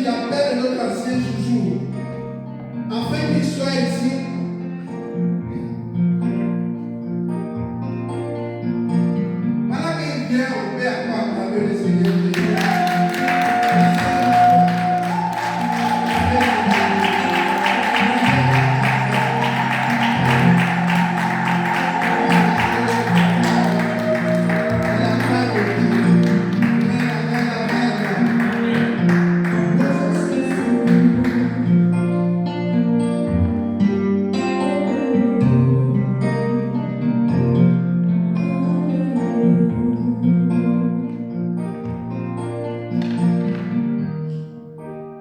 il appelle notre ancien joujou afin qu'il soit ici. Voilà qu'il vient, on peut acclamer le Seigneur.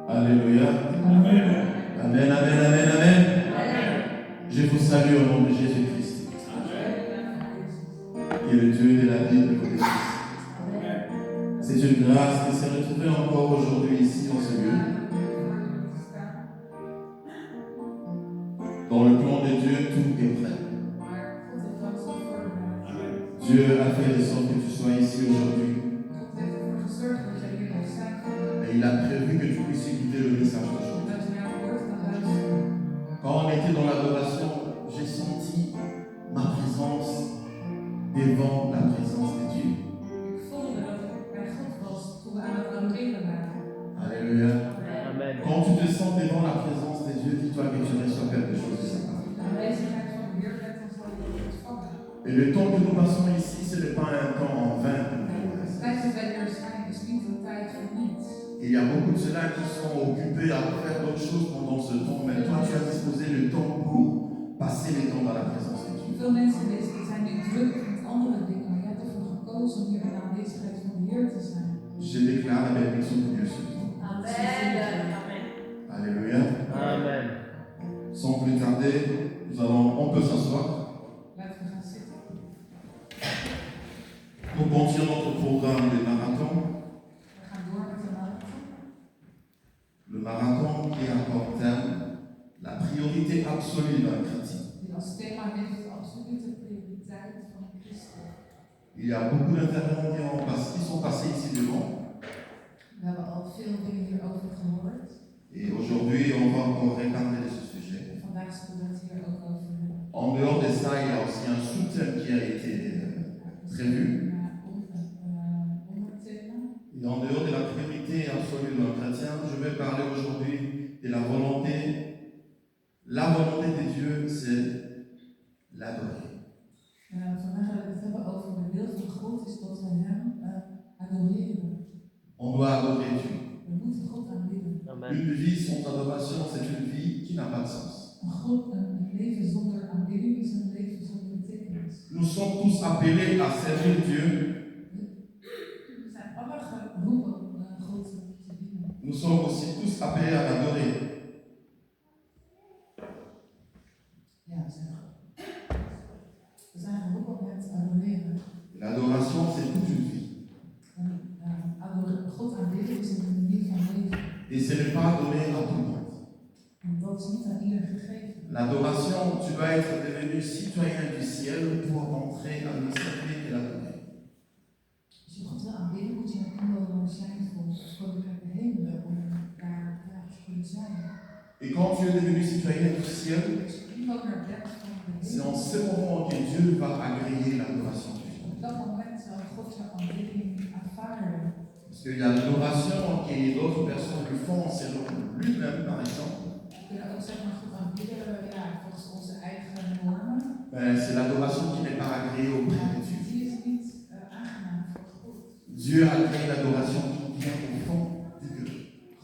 Alléluia. Amen. Amen, amen, amen, amen. Je vous salue au nom de Jésus-Christ, qui est le Dieu de la vie de vos fils. C'est une grâce de se retrouver encore aujourd'hui ici dans ce lieu. Dans le plan de Dieu, tout est prêt. Dieu a fait de sorte que tu sois ici aujourd'hui. Et il a prévu que tu puisses écouter le message d'aujourd'hui. Quand on était dans l'adoration, j'ai senti ma présence devant la présence de Dieu. Alléluia. Amen. Quand tu te sens devant la présence de Dieu, dis-toi que tu reçois quelque chose de sa part. Et le temps que nous passons ici, ce n'est pas un temps en vain. Il y a beaucoup de ceux-là qui sont occupés à faire d'autres choses pendant ce temps, mais toi tu as disposé le temps pour passer le temps dans la présence de Dieu. Veel mensen zijn nu druk met andere dingen, maar je hebt ervoor gekozen om hier in de aanwezigheid van de Heer te zijn. Je déclare la bénédiction de Dieu sur toi. Amen. Alléluia. Amen. Sans plus tarder, on peut s'asseoir. Laten we gaan zitten. Nous continuons notre programme de marathon. We gaan door met de marathon. Le marathon qui a pour terme la priorité absolue d'un chrétien. Die als thema heeft de absolute prioriteit van een christen. Il y a beaucoup d'intervenants qui sont passés ici devant. We hebben al veel dingen hierover gehoord. Et aujourd'hui, on va encore reparler de ce sujet. En vandaag zullen we het hier ook over hebben. En dehors de ça, il y a aussi un sous-thème qui a été prévu. Et en dehors de la priorité absolue d'un chrétien, je vais parler aujourd'hui de la volonté. La volonté de Dieu, c'est l'adorer. Vandaag gaan we het hebben over de wil van God, is dat we Hem adoreren. On doit adorer Dieu. We moeten God aanbidden. Une vie sans adoration, c'est une vie qui n'a pas de sens. Een leven zonder aanbidding is een leven zonder betekenis. Nous sommes tous appelés à servir Dieu. We zijn allemaal geroepen om God te dienen. Nous sommes aussi tous appelés à l'adorer. Ja, we zijn geroepen om het te adoreren. L'adoration, c'est toute une vie. God aanbidden is een manier van leven. Et ce n'est pas donné à tout le monde. En dat is niet aan ieder gegeven. L'adoration, tu dois être devenu citoyen du ciel pour entrer à le servir et l'adorer. Als je God wil aanbidden, moet je een inwoner zijn voor het koninkrijk de hemelen om daar te kunnen zijn. Et quand tu es devenu citoyen du ciel, Als je inwoner bent van de c'est en hemel, ce moment que Dieu va agréer l'adoration. op dat moment zal God jouw aanbidding aanvaarden. Parce qu'il y a l'adoration que d'autres personnes le font selon lui-même, par exemple. We kunnen ook zeg maar God aanbidden volgens onze eigen normen. C'est l'adoration qui n'est pas agréée auprès de Dieu. Die is niet aangenaam voor God. Dieu a créé l'adoration qui vient au fond du cœur.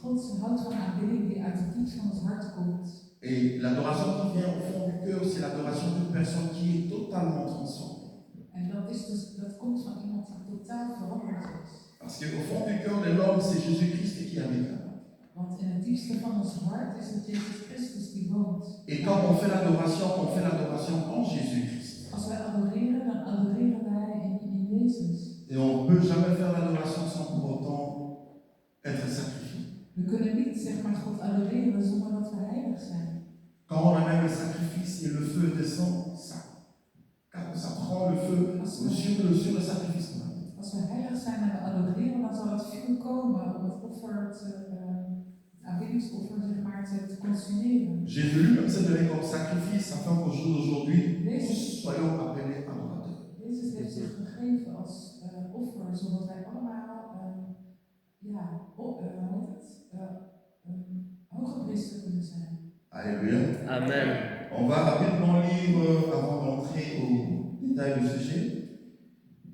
God houdt van aanbidding die uit het diepst van het hart komt. Et l'adoration qui vient au fond du cœur, c'est l'adoration d'une personne qui est totalement transformée. En dat komt van iemand die totaal veranderd is. Parce qu'au fond du cœur de l'homme, c'est Jésus-Christ qui habite là. Want in het diepste van ons hart is het Jezus Christus die woont. Et quand on fait l'adoration en Jésus-Christ. Als wij adoreren, dan adoreren wij in Jezus. Et on ne peut jamais faire l'adoration sans pour autant être sacrifié. We kunnen niet zeg maar God adoreren zonder dat we heilig zijn. Quand on amène le sacrifice et le feu descend, ça prend le feu sur le sacrifice. Als we heilig zijn en we adoreren, dan zal het vuur komen om het offer liefdesoffer zeg maar te consumeren. Jésus lui-même s'est donné comme sacrifice afin qu'au jour d'aujourd'hui, Jezus, tous soyons appelés adorateurs. Jezus heeft zich gegeven als offer, zodat wij allemaal hoge priester kunnen zijn. Alléluia. Amen. On va rapidement lire avant d'entrer au détail du sujet.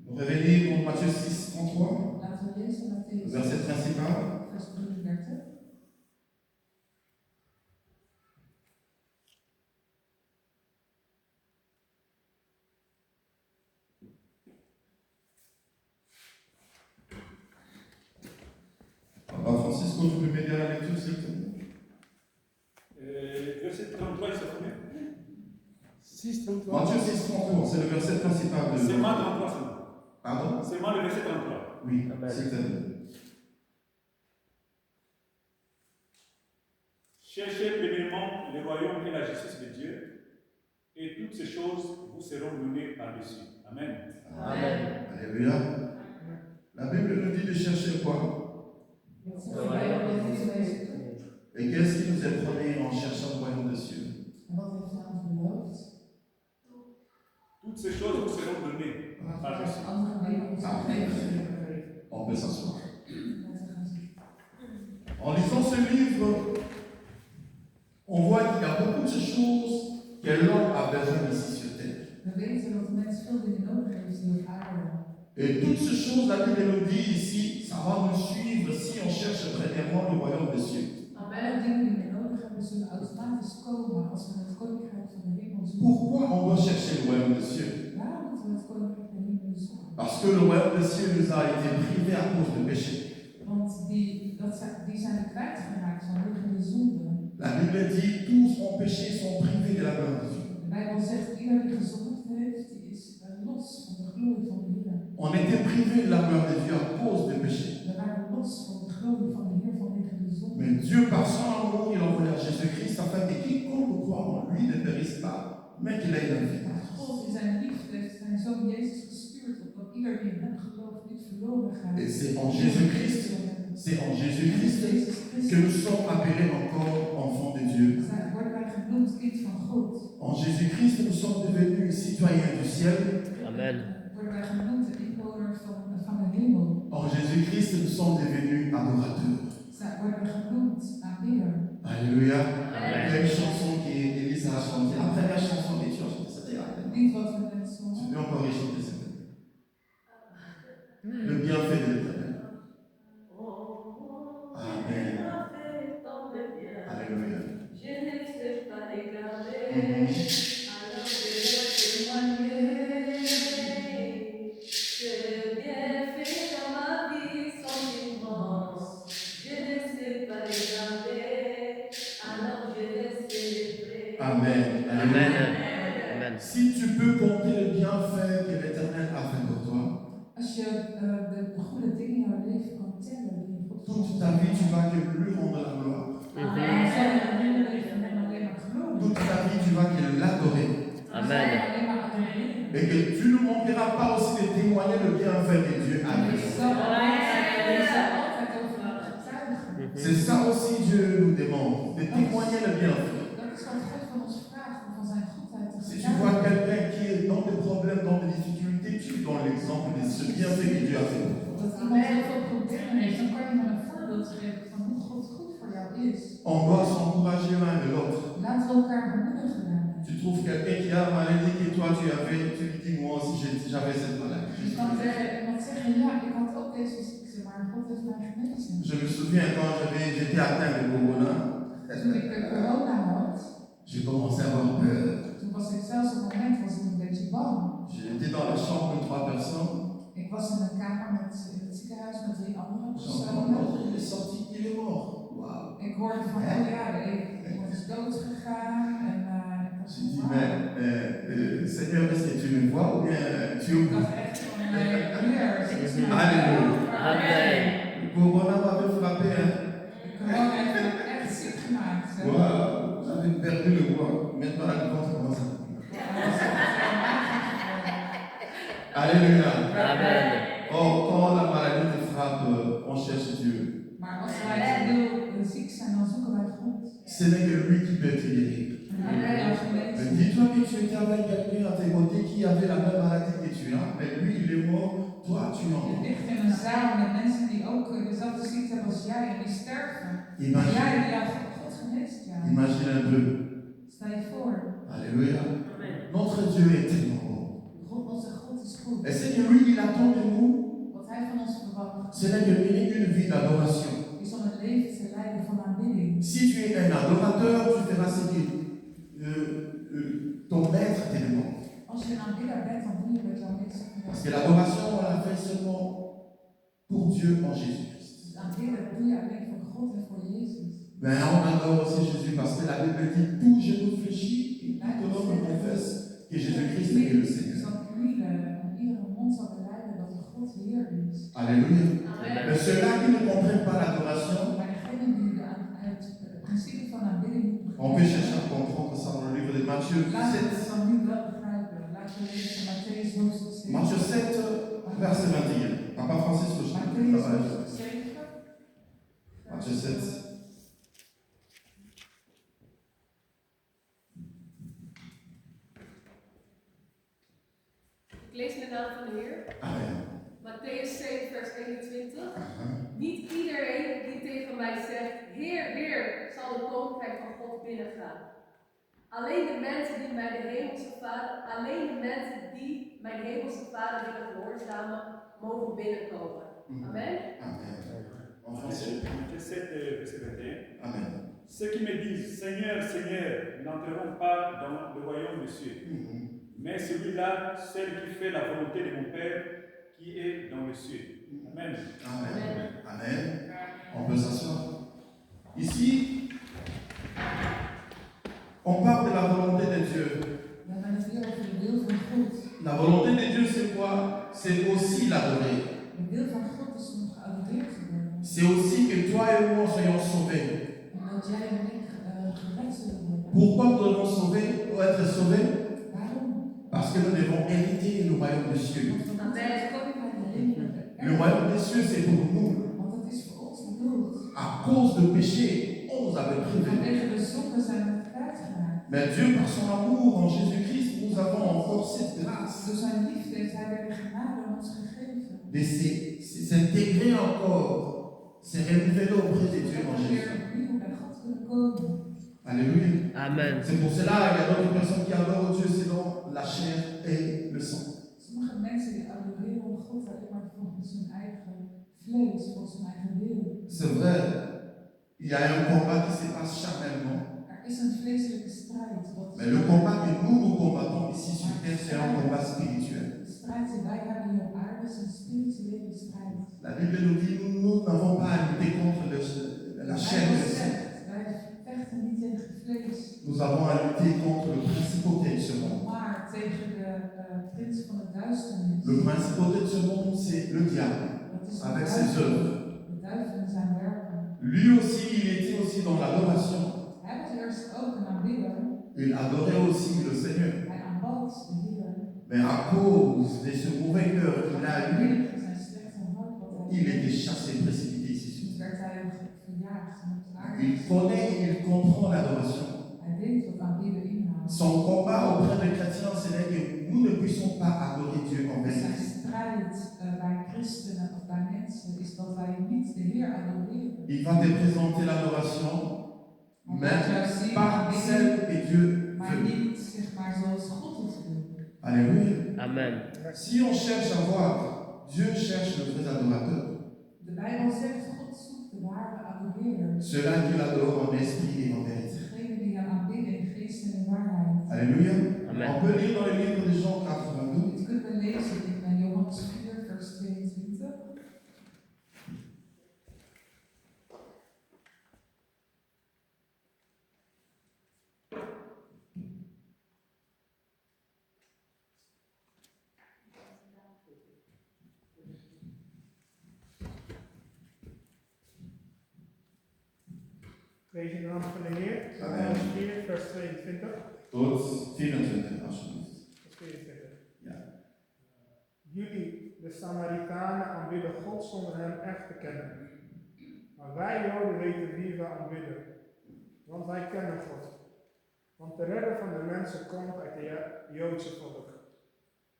On va lire dans Matthieu 6, 33, Laten we lezen le Matthäus verset principal. vers 33. Papa Francisco, tu peux m'aider à la lecture, s'il te plaît? Verset 33, il s'appelle 6:33. Matthieu 6, 33, c'est le verset principal de seulement 33 seulement. Pardon? Seulement le verset 33. Oui, Amen. s'il te plaît. Cherchez premièrement le royaume et la justice de Dieu, et toutes ces choses vous seront données par-dessus. Amen. Amen. Alléluia. La Bible nous dit de chercher quoi? Wat zeggen wij over deze wezen? Et qu'est-ce qui nous est promis en cherchant le royaume des cieux? En wat heeft hij ons beloofd? Toutes ces choses vous seront données Als par-dessus. andere dingen ons gegeven. On peut s'asseoir. Laten we gaan zitten. En lisant ce livre, on voit qu'il y a beaucoup de choses que l'homme a besoin ici sur terre. We weten dat de mens veel dingen nodig heeft hier op aarde. Et toutes ces choses, la Bible nous dit ici, ça va nous suivre si on cherche premièrement le royaume des cieux. Alle dingen die we nodig hebben zullen automatisch komen als we het koninkrijk van de hemel zoeken. Pourquoi on doit chercher le royaume des cieux? Waarom moeten we het koninkrijk van de hemel zoeken? Parce que le royaume des cieux nous a été privé à cause du péché. Want die zijn we kwijtgeraakt vanwege de zonde. La Bible dit, tous ont péché, sont privés de la gloire de Dieu. De Bijbel zegt, ieder die gezondigd heeft, die is los van de glorie van de Heer. On était privé de la gloire de Dieu à cause du péché. We waren los van de glorie van de Heer vanwege de zonde. Mais Dieu, par son amour, il a envoyé Jésus-Christ afin que quiconque croit en lui ne périsse pas, mais qu'il ait la vie. Maar God in zijn liefde heeft zijn zoon Jezus gestuurd, opdat ieder die in hem gelooft niet verloren gaat. Et c'est en Jésus-Christ, c'est en Jésus-Christ que nous sommes appelés encore enfants de Dieu. Worden wij genoemd kind van God. En Jésus-Christ, nous sommes devenus citoyens du ciel. Amen. Worden wij genoemd de inwoner van de hemel. En Jésus-Christ, nous sommes devenus adorateurs. Worden wij genoemd aanbidder. Alléluia. Amen. Il y a une chanson qui Élise a chantée. La première chanson que tu as chantée, c'était laquelle? Niet wat we net Tu zongen. peux encore y chanter, s'il te plaît. Le bienfait de l'Éternel. Amen. Alléluia. Je ne sais pas regarder, Mhm. alors je vais témoigner que le bienfait dans ma vie sont immenses. Je ne sais pas regarder, alors je vais célébrer. Amen. Amen. Alléluia. Amen. Si tu peux compter le bienfait que l'Éternel a fait pour toi, Als je de goede dingen in jouw leven kan tellen die God toute ta vie, tu vas que lui rendre la gloire. dan zal je in je leven hem alleen maar glorie. Toute ta vie, tu vas que l'adorer. Dan zal je Amen. alleen maar adoreren. Et que tu ne manqueras pas aussi de témoigner le bienfait de Dieu à En lui. je zal altijd over getuigen. C'est ça aussi Dieu nous demande, de témoigner le bienfait. Dat is wat God van ons vraagt om van zijn goedheid te Si tu vois getuigen. quelqu'un qui est dans des problèmes, dans des difficultés, tu donnes l'exemple de ce bienfait que Dieu a fait pour toi. Dat iemand heel veel problemen heeft, dan kan je hem een voorbeeld geven van hoe God goed voor jou is. On doit s'encourager l'un et l'autre. Laten we elkaar bemoedigen daarmee. Tu trouves quelqu'un qui a la maladie que toi tu avais, tu lui dis moi aussi j'avais cette maladie. Je kan tegen iemand zeggen, ja, ik had ook deze ziekte, maar God heeft mij genezen. Je me souviens quand j'étais atteint de corona, Toen ik de corona had, j'ai commencé à avoir peur. toen was ik zelfs op het moment was ik een beetje bang. J'étais dans la chambre de 3 personnes. Ik was in een kamer in het ziekenhuis met 3 andere J'entends personen. l'autre, il est sorti, il est mort. Waouh. Ik hoorde van, oh ja, iemand is dood gegaan en ik was J'ai dit, van, mais Seigneur, est-ce que tu me vois ou bien tu es ik où? dacht echt van, Heer, zie je mij? Alléluia. Amen. Le corona m'avait frappé. Hein. De corona heeft me echt ziek gemaakt. Hè. Waouh, j'avais perdu le poids. Maintenant, la ventre commence à couler. Hij was echt mager Alléluia. Amen. Or, quand la maladie te frappe, on cherche Dieu. Maar als wij heel ziek zijn, dan zoeken ce n'est que lui qui peut te guérir. En hij jou Mais genezen. dis-toi que tu étais avec quelqu'un à tes côtés qui avait la même maladie que tu as, mais lui il est mort, toi tu es Je encore. ligt in een zaal met mensen die ook dezelfde ziekte hebben als jij en die sterven. En Imagine, jij, ja, God geneest jou. imagine un peu. Stel je voor. Alléluia. Amen. Notre Dieu est tellement bon. Onze God is goed. Et c'est que lui, il attend de nous, Wat hij van ons verwacht, ce n'est que une vie d'adoration. is om het leven te leiden van aanbidding. Si tu es un adorateur, tu feras ce que ton maître te demande. Als je een aanbidder bent, dan doe je wat jouw meester Parce que verwacht. l'adoration, on la fait seulement pour Dieu en Jésus-Christ. Dus aanbidden doe je alleen voor God en voor Jezus. Mais on adore aussi Jésus parce que la Bible dit tout genou fléchit et tout homme confesse que Jésus-Christ est le Seigneur. Zal knielen en iedere mond zal belijden dat God Heer is. Alléluia. Amen. Mais ceux-là qui ne comprennent pas l'adoration, Maar degenen die het principe van aanbidding niet on peut begrijpen, chercher à comprendre ça dans le livre de Matthieu laten we 7. het dan nu wel begrijpen. Laten we lezen Matthäus hoofdstuk 7. Matthieu 7, verset 21. Papa Francisco, je Matthäus t'ai hoofdstuk 7. Matthieu 7. Ik lees de naam van de Heer. Amen. Matthäus 7, vers 21. Uh-huh. Niet iedereen die tegen mij zegt, Heer, Heer, zal het koninkrijk van God binnengaan. Alleen de mensen die mijn hemelse Vader willen gehoorzamen, mogen binnenkomen. Amen. Amen. En français. Matthieu 7, verset 21. Amen. Ceux qui me disent Seigneur, Seigneur, n'entreront pas dans le royaume des cieux, Mhm. mais celui-là, celle qui fait la volonté de mon Père qui est dans les cieux. Amen. Amen. Amen. On peut s'asseoir. Ici, on parle de la volonté de Dieu. We hebben het hier over de wil van God. La volonté de Dieu, c'est quoi? C'est aussi l'adorer. De wil van God is om geadoreerd te worden. C'est aussi que toi et moi soyons sauvés. En dat jij en ik gered zullen worden. Pourquoi nous devons être sauvés? Waarom? Parce que nous devons hériter le royaume des cieux. Want we moeten het koninkrijk de hemelen Le royaume des cieux, c'est pour nous. Want het is voor ons bedoeld. À cause du péché, on nous avait privé. Vanwege de zonde zijn we kwijtgeraakt. Mais Dieu, par son amour en Jésus-Christ, nous avons encore cette grâce Door zijn liefde heeft hij weer de genade aan ons gegeven. de s'intégrer encore, se renouveler auprès de Dieu en Dat we weer Jésus. opnieuw bij God kunnen komen. Alléluia. Amen. C'est pour cela qu'il y a d'autres personnes qui adorent Dieu selon la chair et le sang. Sommige mensen die adoreren God alleen maar volgens hun eigen vlees, volgens hun eigen wil. C'est vrai, il y a un combat qui se passe charnellement. Er is een vleeselijke strijd. Mais le combat que nous combattons ici sur terre, c'est un combat spirituel. De strijd die wij hebben hier op aarde is een spirituele strijd. La Bible nous dit, nous n'avons pas à lutter contre la chair et le sang. Wij vechten niet tegen het vlees, Nous avons à lutter contre le principauté de ce monde. maar tegen de prins van de duisternis. Le principauté de ce monde, c'est le diable, Dat is de avec ses duivel, œuvres. de duivel en zijn werken. Lui aussi, il était aussi dans l'adoration. Hij was eerst ook een aanbidder. Il adorait aussi le Seigneur. Hij aanbad de Heer. Mais à cause de ce mauvais cœur qu'il a eu, Vanwege zijn slechte hart wat hij il deed, était chassé, précipité ici sur terre. werd hij verjaagd en op de aarde. Il connaît, il comprend l'adoration. Hij weet wat aanbidden inhoudt. Son combat auprès des chrétiens, c'est que nous ne puissions pas adorer Dieu en Zijn vérité. strijd bij christenen of bij mensen is dat wij niet de Heer adoreren. Il va te présenter l'adoration, Maar mais dat juist zien pas aanbidden, celle que Dieu maar veut. niet zeg maar zoals God het wil. Alléluia. Amen. Si on cherche à voir, Dieu cherche le vrai adorateur. De Bijbel zegt God zoekt de ware adoreerder. Ceux-là qui l'adorent en esprit et en vérité. Degene die hem aanbidden in geest en in waarheid. Alléluia. Amen. On peut lire dans le livre de Jean 82. Dit kunnen we lezen in Johannes 4 vers 22. Lees in de naam van de Heer. Amen. Johannes 4, vers 22 Tot 24, alsjeblieft. tot 24. Ja. Jullie, de Samaritanen, aanbidden God zonder hem echt te kennen. Maar wij Joden weten wie we aanbidden. want wij kennen God. Want de redder van de mensen komt uit het Joodse volk.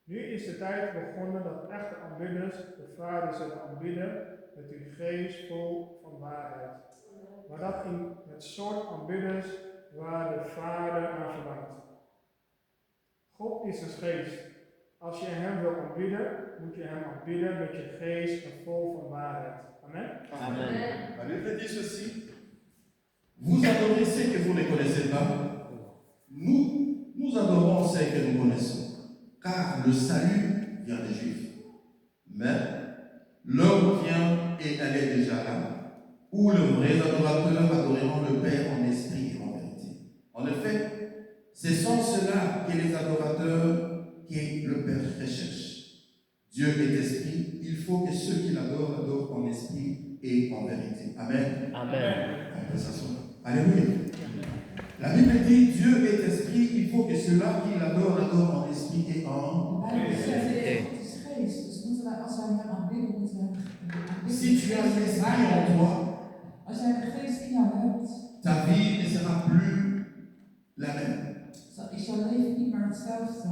Nu is de tijd begonnen dat echte aanbidders de Vader zullen aanbidden met uw geest vol van waarheid. Maar dat in het soort aanbidders waar de Vader naar verlangt. God is een geest. Als je hem wil aanbidden, moet je hem aanbidden met je geest en vol van waarheid. Amen. Amen. La Bible dit ceci. Vous adorez ceux que vous ne connaissez pas. Nous adorons ceux que nous connaissons. Car le salut vient des Juifs. Mais l'heure vient et elle est déjà là, où les vrais adorateurs adoreront le Père en esprit et en vérité. En effet, ce sont ceux-là qui les adorateurs que le Père recherche. Dieu est esprit, il faut que ceux qui l'adorent adorent en esprit et en vérité. Amen. Amen. Alléluia. La Bible dit Dieu est esprit, il faut que ceux-là qui l'adorent adorent en esprit et en De Bijbel zegt God is geest, dus moeten wij, als wij hem aanbidden, moeten we hem aanbidden. Si tu as l'esprit en toi, Als jij de geest in jou hebt, ta vie ne sera plus la même. is jouw leven niet meer hetzelfde.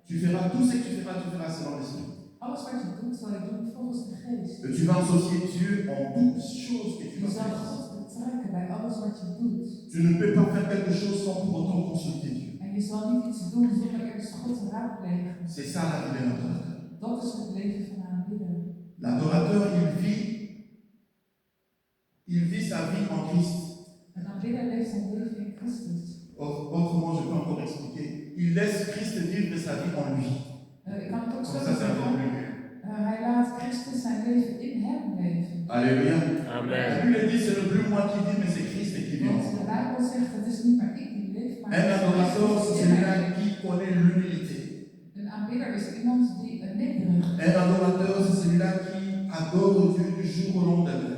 Tu feras tout ce que tu feras selon l'esprit. Alles wat je doet, zal je doen volgens de geest. Et tu vas associer Dieu en toutes choses que tu Je vas zal faire. God betrekken bij alles wat je doet. Tu ne peux pas faire quelque chose sans pour autant consulter Dieu. En je zal niet iets doen zonder eerst God te raadplegen. C'est ça la vie de l'adorateur. Dat is het leven van een aanbidder. L'adorateur, il vit sa vie en Christ. Een aanbidder leeft zijn leven in Christus. Autrement, je peux encore expliquer. Il laisse Christ vivre sa vie en lui. Ik kan het ook zo Comme ça, c'est encore zeggen. plus clair. Hij laat Christus zijn leven in hem leven. Alléluia. Amen. La Bible dit, c'est ne plus moi qui vis, mais c'est Christ qui vit en Want de moi. Bijbel zegt, het is niet meer ik die leeft, maar Un adorateur, c'est Christus in mij. celui-là qui connaît l'humilité. Een aanbidder is iemand die een nederig, Un adorateur, c'est celui-là qui adore Dieu du jour au lendemain.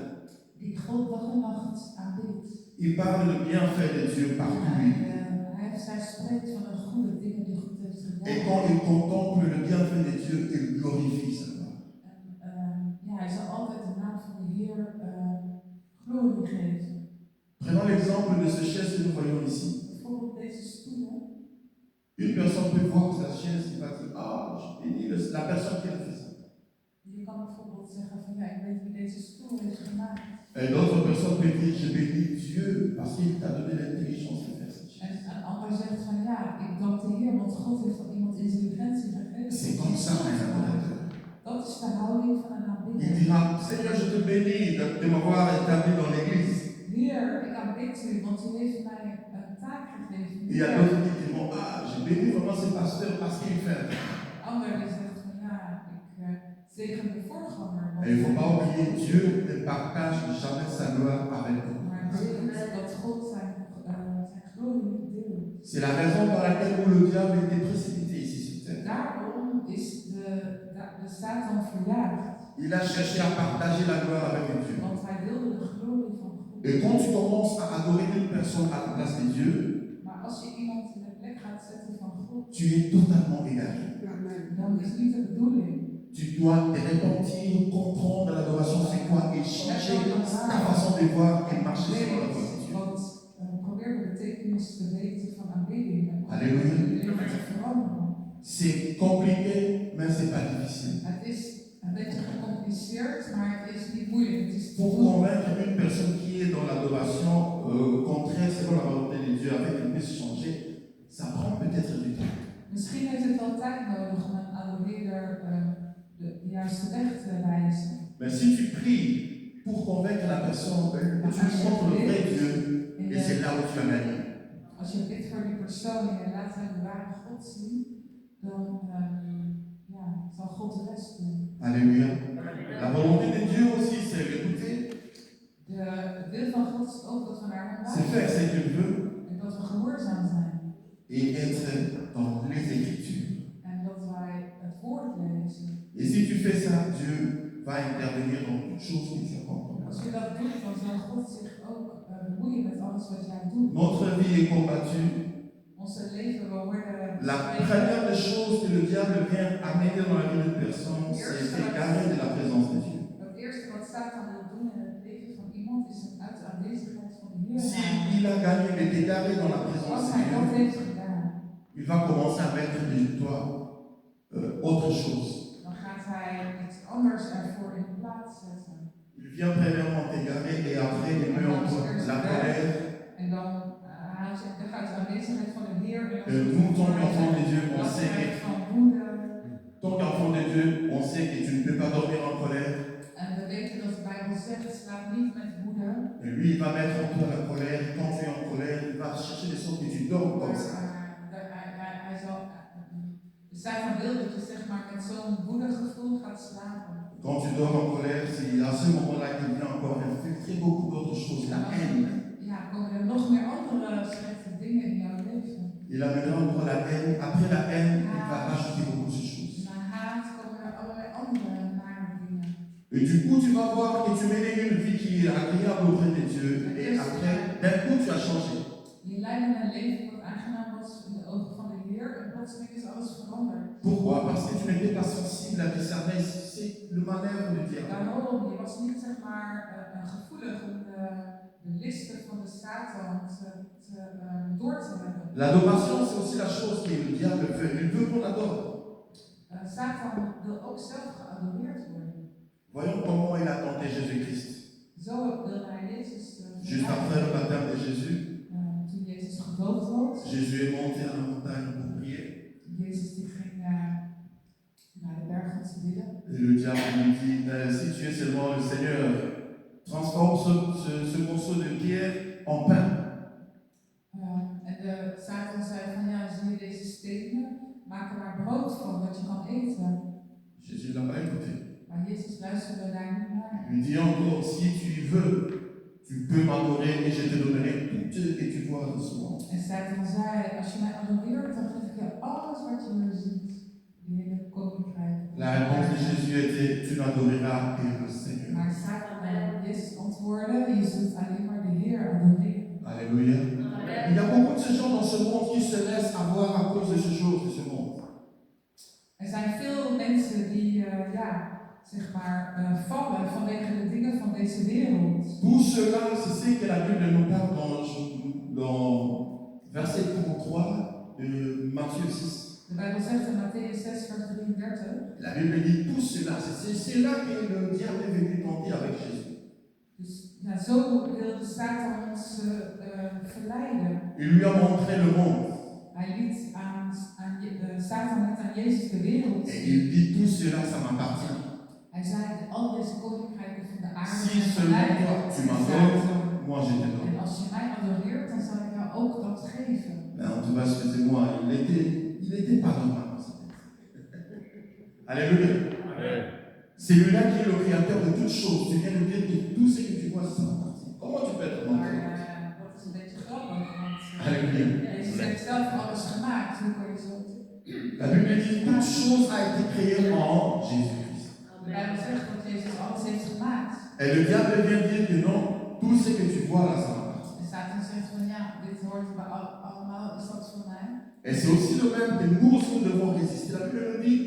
die God dag en nacht aanbidt. Il parle de bienfaits de Dieu partout lui. Zij spreekt van de goede dingen die God heeft Et gedaan. quand il contemple le bienfait de Dieu, il glorifie sa gloire. Ja, hij zal altijd de naam van de Heer glorie geven. Prenons l'exemple de ce chaise que nous voyons ici. Bijvoorbeeld deze stoelen. Une personne peut voir sa chaise et va dire, ah, je bénis la personne qui a fait ça. Je kan bijvoorbeeld zeggen van ja, ik weet wie deze stoel heeft gemaakt. Et d'autres personnes peuvent dire, je bénis Dieu parce qu'il t'a donné l'intelligence de faire cette chaise. En een ander zegt van ja, ik dank de Heer, want God heeft aan iemand intelligentie gegeven. C'est comme ça un adorateur. Dat is de houding van een Il aanbidder. dira, Seigneur, je te bénis de m'avoir établi dans l'église. Heer, ik aanbid u, want u heeft mij een taak gegeven. Il y a d'autres qui diront, ah, je bénis vraiment ce pasteur parce qu'il fait. Ander die zegt van ja, ik zegen de voorganger. Want Et il ne faut pas oublier, Dieu ne partage jamais sa gloire avec nous. maar het betekent dat God zijn glorie niet deelt. C'est la raison par laquelle le diable était précipité ici sur terre. Daarom is de Satan verjaagd. Il a cherché à partager la gloire avec Dieu. Want hij wilde de glorie van God. Et quand tu commences à adorer une personne à la place de Dieu, Maar als je iemand in de plek gaat zetten van God, tu es totalement égaré. dan is niet de bedoeling. Tu dois te repentir, comprendre l'adoration c'est quoi et changer ta façon de voir et marcher selon la voie de Dieu. Want probeer de betekenis te weten van aanbidding en Halleluja. je leven te veranderen. C'est compliqué, mais c'est pas difficile. Het is een beetje gecompliceerd, maar het is niet moeilijk. Het is te Pour doen. convaincre une personne qui est dans l'adoration contraire selon la volonté de Dieu avec qu'elle puisse changer, ça prend peut-être du temps. Misschien heeft het wel tijd nodig om een adoreerder de juiste weg te wijzen. Mais si tu pries pour convaincre la personne, tu lui montres le vrai Dieu et c'est là où tu as gagné. Als je bidt voor die persoon en je laat hem de ware God zien, dan zal God de rest doen. Alléluia. La volonté de Dieu aussi, c'est l'écouter, De wil van God is ook dat we naar hem c'est faire luisteren ce qu'il veut en dat we gehoorzaam zijn et être dans les Écritures. en dat wij het woord lezen. Et si tu fais ça, Dieu va intervenir dans toutes choses que tu accomplis. Als je dat doet, dan zal God zich ook bemoeien met alles wat jij doet. Notre vie est combattue. Onze leven, we worden La première des choses que le diable vient amener dans la vie d'une personne, c'est s'égarer de la présence de Dieu. Het eerste wat Satan wil doen in het leven van iemand is hem uit de aanwezigheid van de Heer Si halen. il a gagné, il est égaré dans la présence Als de hij dat Dieu, heeft gedaan, il va commencer à mettre de toi autre chose. dan gaat hij iets anders ervoor in plaats zetten. Il vient premièrement t'égarer et après il met en toi la colère. En dan gaat de aanwezigheid van de Heer Nous, tant qu'enfants de Dieu, on sait que van woede. tant qu'enfant de Dieu, on sait que tu ne peux pas dormir en colère. En we weten dat de Bijbel zegt, slaap niet met woede. Et lui, il va mettre en toi la colère. Quand tu es en colère, il va chercher des sortes que tu dors comme ça. Hij zal, Satan wil dat je zeg maar met zo'n woedig gevoel gaat slapen. Quand tu dors en colère, c'est à ce moment-là qu'il vient encore infiltrer beaucoup d'autres choses, la haine. Ja, komen er nog meer andere slechte dingen in jouw leven. Il amènera encore la haine. Après la haine, il va rajouter beaucoup de choses. Na haat komen er allerlei andere nare dingen. Et du coup, tu vas voir que tu mènes une vie qui est agréable auprès de Dieu. Et après, d'un coup, tu as changé. Je leidt een leven wat aangenaam was in de ogen van de Heer en plotseling is alles veranderd. Pourquoi? Parce que tu n'étais pas sensible à discerner c'est le manœuvre du diable. Daarom, je was niet zeg maar gevoelig om de listen van de Satan door te hebben. L'adoration, c'est aussi la chose que le diable veut. Il veut qu'on adore. Satan wil ook zelf geadoreerd worden. Voyons comment il a tenté Jésus-Christ. Zo wilde hij Jezus Juste après le baptême de Jésus, toen Jezus gedoopt wordt. Jésus est monté à la montagne pour prier. Jezus die ging naar de berg om te bidden. Et le diable lui dit, si tu es seulement le Seigneur, transforme ce morceau de pierre en pain. En de Satan zei van ja, zie je deze stenen? Maak er maar brood van, dat je kan eten. Jésus n'a pas écouté. Maar Jezus luisterde daar niet naar. Il lui dit encore, si tu veux, tu peux m'adorer et je te donnerai tout ce que tu vois en ce moment. En Satan zei, als je mij adoreert, dan geef ik je alles wat je nu ziet. Die hele koninkrijk. La réponse de Jésus était, tu n'adoreras que le Seigneur. Maar Satan en Jezus antwoordde, je zult alleen maar de Heer adoreren. Alléluia. Il y a beaucoup de ces gens dans ce monde qui se laissent avoir à cause de ces choses de ce monde. Er zijn veel mensen die, zeg maar, vallen vanwege de dingen van deze wereld. Tout cela, c'est ce que la Bible nous parle dans verset 33 de Matthieu 6. De Bijbel zegt in Matthäus 6, vers 33. La Bible dit tout cela, c'est là que le diable est venu tenter avec Jésus. Dus ja, zo wilde Satan ons verleiden. Il lui a montré le monde. Hij liet Satan net aan Jezus de wereld Et zien. il dit tout cela, ça m'appartient. Hij zei, al deze koninkrijken van de aarde Si zijn seulement gelijk. toi, tu m'adores, moi je te En donne. als je mij adoreert, dan zal ik jou ook dat geven. Mais en tout cas, excusez-moi, il était pas normal dans sa tête. Alléluia. Amen. C'est lui-là qui est le créateur de toutes choses. Tu viens de dire que tout ce que tu vois, ça m'appartient. Comment tu peux être Maar menteur? dat is een beetje grappig, want Alléluia. Jezus heeft zelf alles gemaakt. Hoe kan je zo La Bible dit toute chose a été créée en Jésus-Christ. De Bijbel zegt dat Jezus alles heeft gemaakt. Et le diable vient dire que non, tout ce que tu vois là, ça m'appartient. En Satan zegt van ja, dit hoort bij allemaal, is dat van mij. Et c'est aussi le même que nous aussi nous devons résister. La Bible nous dit,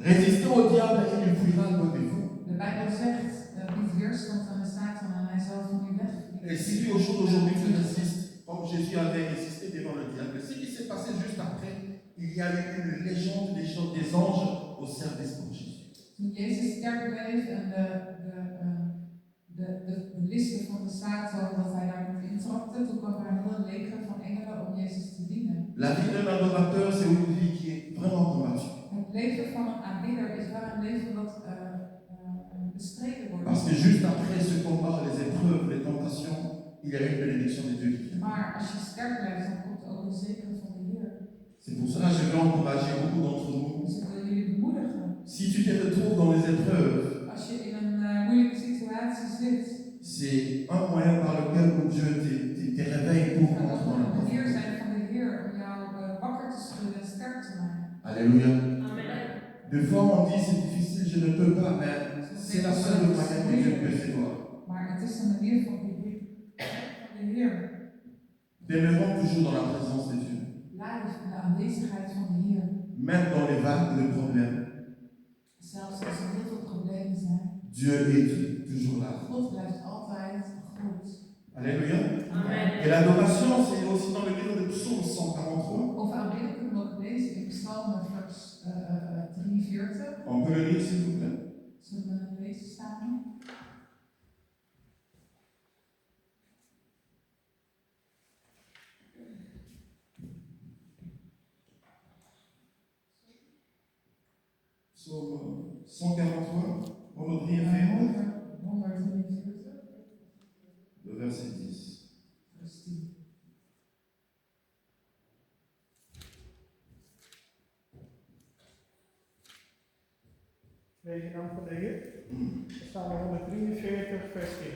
résistez au diable et il fuira loin de vous. De Bijbel zegt, bied weerstand aan de Satan en hij zal van u weg. Et si lui au jour d'aujourd'hui tu résistes, comme Jésus avait résisté devant le diable, ce qui s'est passé juste après, il y a eu une légende des anges au service pour Jésus. Toen Jezus sterk bleef en de listen van de Satan, dat hij daar niet intrapte, toen kwam er een heel leger van engelen om Jezus te dienen. La vie d'un adorateur, c'est une vie qui est vraiment combattue. Het leven van een aanbidder is wel een leven wat bestreden wordt. Parce que juste après ce combat, les épreuves, les tentations, il y a une bénédiction de Dieu qui vient. Maar als je sterk blijft, dan komt ook een zegen van de Heer. C'est pour cela que je veux encourager beaucoup d'entre nous. Dus ik wil jullie bemoedigen. Si tu te retrouves dans les épreuves, Als je in een moeilijke situatie zit, c'est un moyen par lequel Dieu te réveille pour kan rentrer dat dans la een manier confiance. zijn van de Heer om jou wakker te schudden en sterk te maken. Alléluia. Amen. Des fois on dit c'est difficile, je ne peux pas, mais c'est la seule moyen que Dieu peut prévoir. Maar het is een manier van de Heer. Demeurons toujours dans la présence de Dieu. Blijf in de aanwezigheid van de Heer. Même dans les vagues de problèmes, Zelfs als er heel veel problemen zijn. Dieu est toujours là. God blijft altijd goed. Alléluia. Amen. Et l'adoration, c'est aussi dans le livre de Psaume 143. Over aanbidden kunnen we ook lezen in Psalm vers 43. On peut le lire, s'il vous plaît. Zullen we het lezen samen? Psaume 143, 143, 143, le verset 10. vers 10. Lees je dan van de Heer? Psalm 143, vers 10.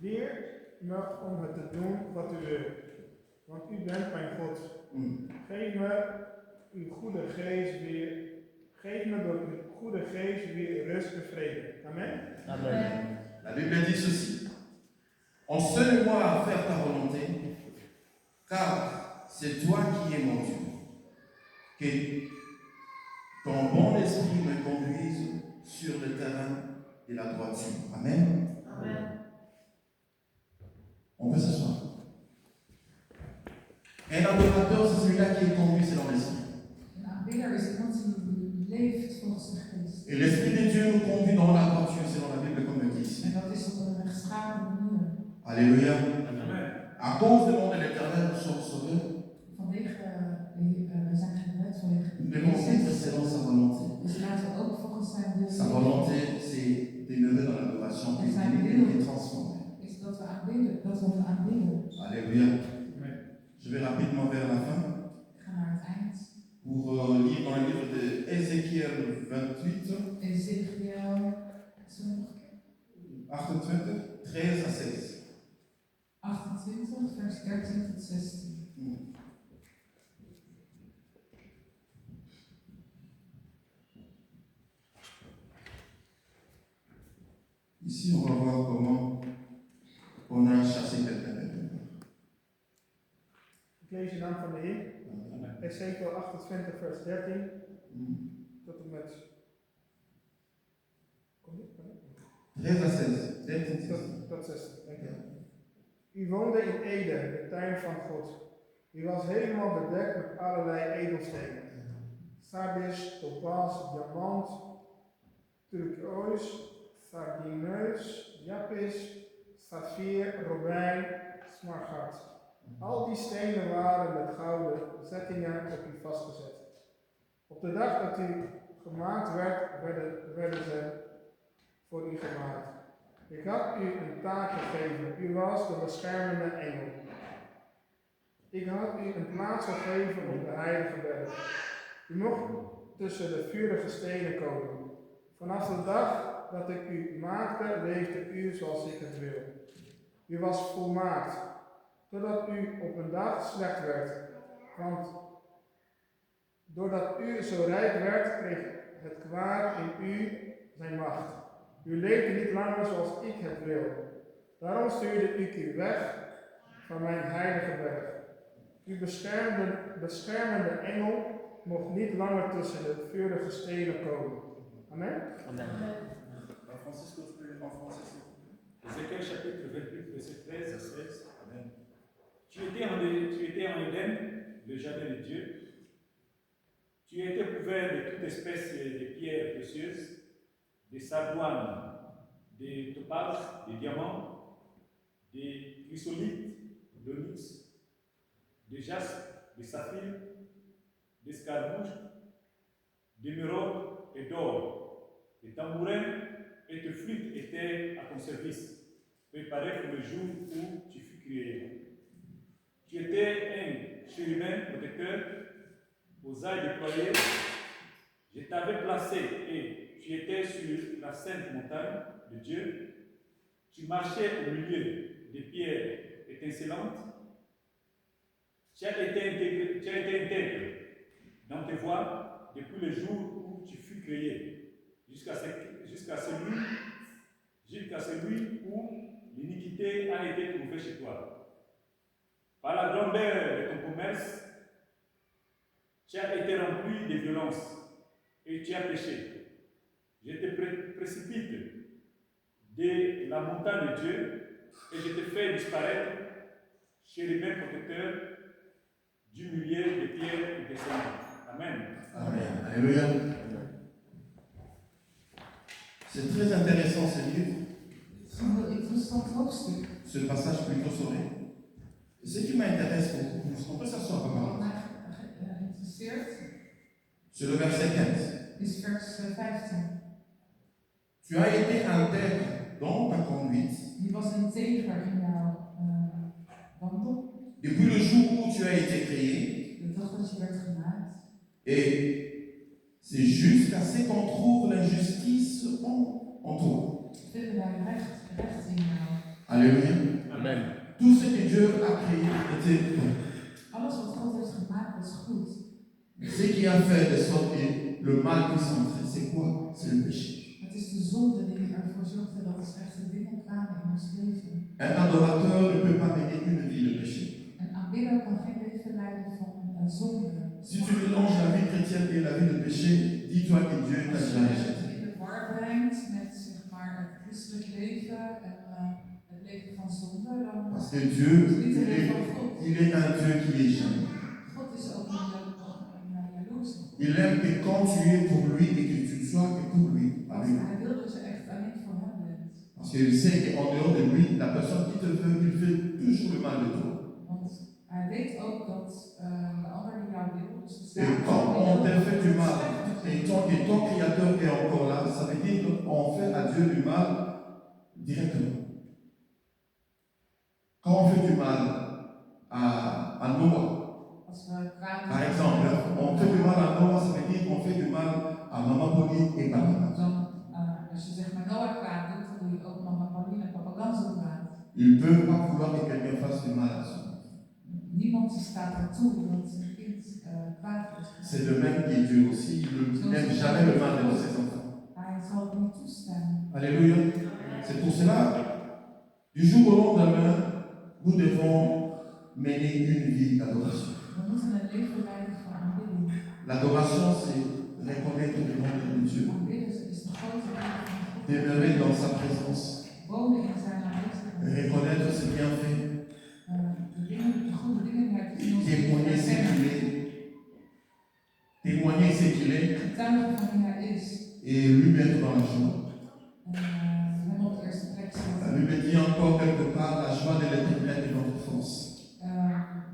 Leer me om het te doen wat u wilt, want u bent mijn God. Geef me uw goede geest weer. Geef me door uw goede geest weer rust en vrede. Amen. Amen. La Bible dit ceci. Enseigne-moi à faire ta volonté, car c'est toi qui es mon Dieu. Que ton bon esprit me conduise sur le terrain de la droiture. Amen. Amen. On peut s'asseoir. Un adorateur, c'est celui-là qui est conduit selon l'esprit. Een aanbidder is iemand die leeft volgens de geest. Et l'Esprit de Dieu nous conduit dans la droiture selon la Bible, comme le dit ici. En dat is op een rechtschapen manier. Alléluia. Amen. À cause du nom de l'Éternel, nous sommes sauvés. Vanwege, we zijn gered vanwege Nous devons vivre selon sa volonté. Dus laten we ook volgens zijn wil Sa volonté, c'est demeurer dans l'adoration, qui est transformée. is dat we aanbidden, dat we hem aanbidden. Alléluia. Je vais rapidement vers la fin Ik ga naar het eind. pour lire dans le livre de Ézéchiel 28, Ezekiel, zullen we nog een keer? 28, 13 à 16. 28, vers 13 tot 16. Ici, on va voir comment on a chassé quelqu'un de Ik lees je dan van de Heer. Ezekiel 28, vers 13 tot en met. Kom je? 13 à 16. 13 Tot 16. Dank je. U woonde in Eden, de tuin van God. U was helemaal bedekt met allerlei edelstenen. Sardis, topaz, diamant, turkoois, sardineus, japis, saffier, robijn, smaragd. Al die stenen waren met gouden zettingen op u vastgezet. Op de dag dat u gemaakt werd, werden ze voor u gemaakt. Ik had u een taak gegeven. U was de beschermende engel. Ik had u een plaats gegeven op de heilige berg. U mocht tussen de vurige stenen komen. Vanaf de dag dat ik u maakte, leefde u zoals ik het wil. U was volmaakt, totdat u op een dag slecht werd. Want doordat u zo rijk werd, kreeg het kwaad in u zijn macht. U leefde niet langer zoals ik het wil. Daarom stuurde ik u weg van mijn heilige berg. Uw beschermende engel mocht niet langer tussen de vurige stenen komen. Amen. Amen. Francisco, tu peux lire en français, s'il vous plaît. Ézéchiel chapitre 28, verset 13 à 16. Amen. Tu étais en Éden, le jardin de Dieu. Tu étais couvert de toute espèce de pierres précieuses, des sardoines, des topazes, des diamants, des chrysolites, d'onyx, des jaspes, des saphirs, des scarabouches, d'émeraudes et d'or. Les tambourins et tes flûtes étaient à ton service, préparés pour le jour où tu fus créé. Tu étais un chérubin protecteur aux ailes déployées. Je t'avais placé et tu étais sur la sainte montagne de Dieu. Tu marchais au milieu des pierres étincelantes. Tu as été intègre dans tes voies depuis le jour où tu fus créé, jusqu'à celui où l'iniquité a été trouvée chez toi. Par la grandeur de ton commerce, tu as été rempli de violence et tu as péché. Je te précipite de la montagne de Dieu et je te fais disparaître, chérubin protecteur, du milieu des pierres et des cendres. Amen. Amen. Alléluia. C'est très intéressant ce livre, Het is een heel interessant hoofdstuk. ce passage plutôt sauvé. Et ce qui m'intéresse beaucoup, on peut s'asseoir, Wat papa. mij interesseert C'est le verset 15. is vers 15. Tu as été intègre dans ta conduite Je was integer in jouw wandel. depuis le jour où tu as été créé, De dag dat je werd gemaakt. et c'est jusqu'à ce qu'on trouve l'injustice en toi. Vinden wij recht in jou. Alléluia. Amen. Tout ce que Dieu a créé était bon. Alles wat God heeft gemaakt was goed. Mais ce qui a fait de sorte que le mal puisse entrer, c'est quoi? C'est le péché. Het is de zonde die ervoor zorgde dat de slechte dingen kwamen in ons leven. Un adorateur ne peut pas mener une vie de péché. Een aanbidder kan geen leven leiden van zonde. Si tu mélanges la vie chrétienne et la vie de péché, dis-toi que Dieu t'a Als déjà je rejeté. het in de war brengt met zeg maar, het christelijk leven en het leven van zonde, dan Parce que Dieu, is het niet een leven van God. il est un Dieu qui est jaloux. God is ook een jaloers. Il aime que quand tu es pour lui et que tu ne sois que pour lui. Want Alléluia. hij wil dat je echt alleen voor hem bent. Parce qu'il sait qu'en dehors de lui, la personne qui te veut, il fait toujours le mal de toi. Want hij weet ook dat de ander die jou wil, dus de Et quand on te fait du mal, et tant que ton créateur est encore là, ça veut dire qu'on fait à Dieu du mal directement. Quand on fait du mal à Noah, Als we kwaad par exemple, on fait du mal à Noah, ça veut dire qu'on fait du mal à Maman Pauline et Papa Gans. als je zeg maar Noah kwaad doet, dan doe je ook mama Pauline en papa Ganzo kwaad. Ils ne peuvent pas vouloir que quelqu'un fasse du mal à son enfant. Niemand die staat ertoe dat zijn kind kwaad is. C'est de même que Dieu aussi, il n'aime jamais le mal de ses enfants. Hij zal het niet toestaan. Alléluia. C'est pour cela, du jour au lendemain, nous devons mener une vie d'adoration. We moeten een leven leiden van aanbidding. L'adoration, c'est reconnaître le nom de Dieu, Aanbidden is de grote liefde van God. demeurer dans sa présence, Wonen in zijn aanwezigheid. reconnaître ses bienfaits, De goede dingen die hij doet in ons témoigner ce leven. qu'il est, témoigner ce qu'il est Getuigen van wie hij is. et lui mettre dans la joie. Hem op de eerste plek La zetten. Bible dit encore quelque part, la joie de l'éternel est notre force.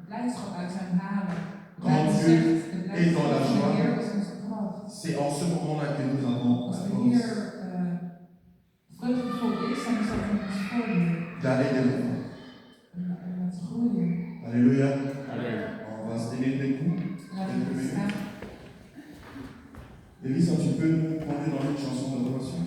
Blijdschap uit zijn halen. Quand Dieu est dans la joie, Heer is onze kracht. c'est en ce moment-là que nous avons Als la de force Heer vreugdevol is, dan is dat met ons groeien. d'aller de l'avant. En met groeien. Alléluia. Amen. On va se tenir debout. Laten we staan. Élise, tu peux nous prendre dans une chanson d'adoration?